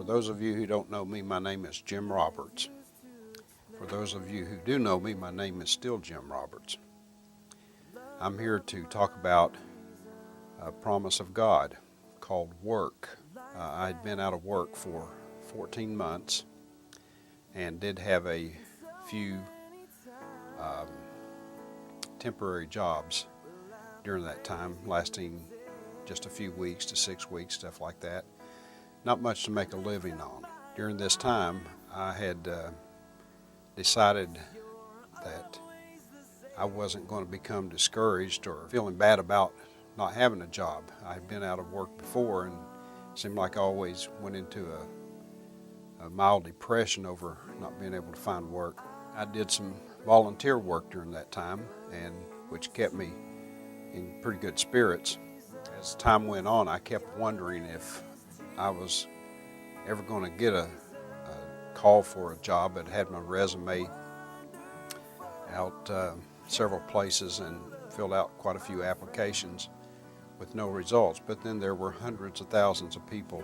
For those of you who don't know me, my name is Jim Roberts. For those of you who do know me, my name is still Jim Roberts. I'm here to talk about a promise of God called work. I'd been out of work for 14 months and did have a few temporary jobs during that time, lasting just a few weeks to 6 weeks, stuff like that. Not much to make a living on. During this time, I had decided that I wasn't going to become discouraged or feeling bad about not having a job. I had been out of work before and it seemed like I always went into a mild depression over not being able to find work. I did some volunteer work during that time, and which kept me in pretty good spirits. As time went on, I kept wondering if I was ever going to get a call for a job. I'd had my resume out several places and filled out quite a few applications with no results. But then there were hundreds of thousands of people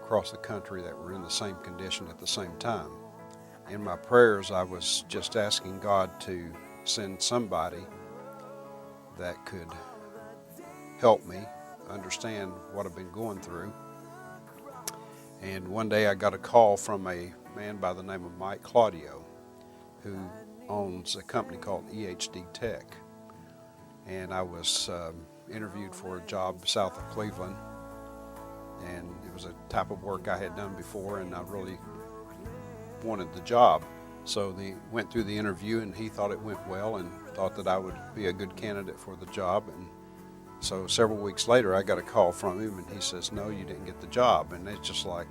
across the country that were in the same condition at the same time. In my prayers, I was just asking God to send somebody that could help me understand what I've been going through. And one day I got a call from a man by the name of Mike Claudio, who owns a company called EHD Tech. And I was interviewed for a job south of Cleveland, and it was a type of work I had done before, and I really wanted the job. So they went through the interview, and he thought it went well and thought that I would be a good candidate for the job. And so several weeks later, I got a call from him, and he says, "No, you didn't get the job." And it's just like,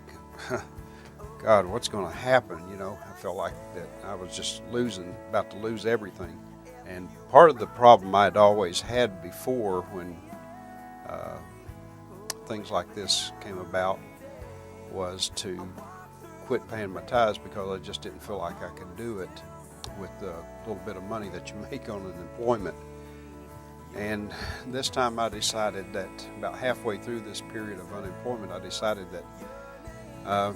God, what's going to happen? You know, I felt like that I was just about to lose everything. And part of the problem I'd always had before when things like this came about was to quit paying my tithes, because I just didn't feel like I could do it with the little bit of money that you make on an employment. And this time I decided that about halfway through this period of unemployment, I decided that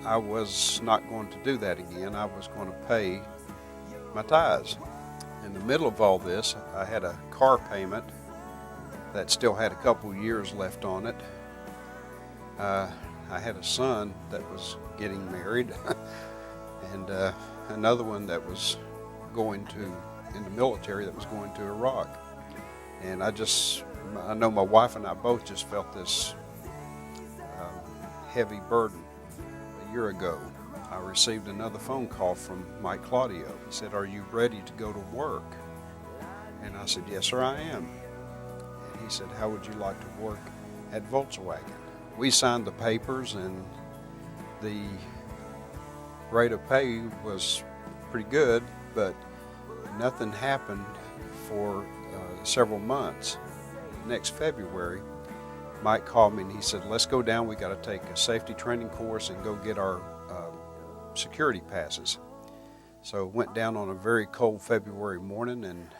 I was not going to do that again. I was going to pay my tithes. In the middle of all this, I had a car payment that still had a couple years left on it. I had a son that was getting married and another one that was going in the military, that was going to Iraq. And I know my wife and I both just felt this heavy burden. A year ago, I received another phone call from Mike Claudio. He said, "Are you ready to go to work?" And I said, "Yes, sir, I am." And he said, "How would you like to work at Volkswagen?" We signed the papers, and the rate of pay was pretty good, but nothing happened for several months. Next February, Mike called me and he said, "Let's go down. We got to take a safety training course and go get our security passes." So went down on a very cold February morning and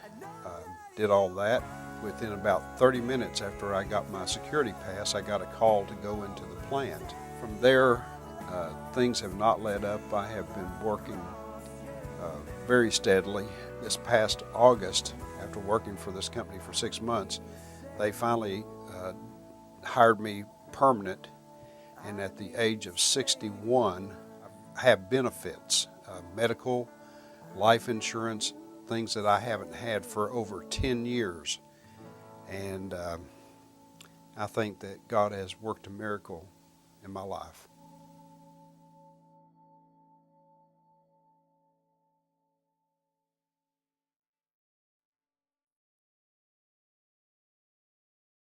did all that. Within about 30 minutes after I got my security pass, I got a call to go into the plant. From there, things have not let up. I have been working very steadily. This past August, after working for this company for 6 months, they finally hired me permanent, and at the age of 61, I have benefits, medical, life insurance, things that I haven't had for over 10 years. And I think that God has worked a miracle in my life.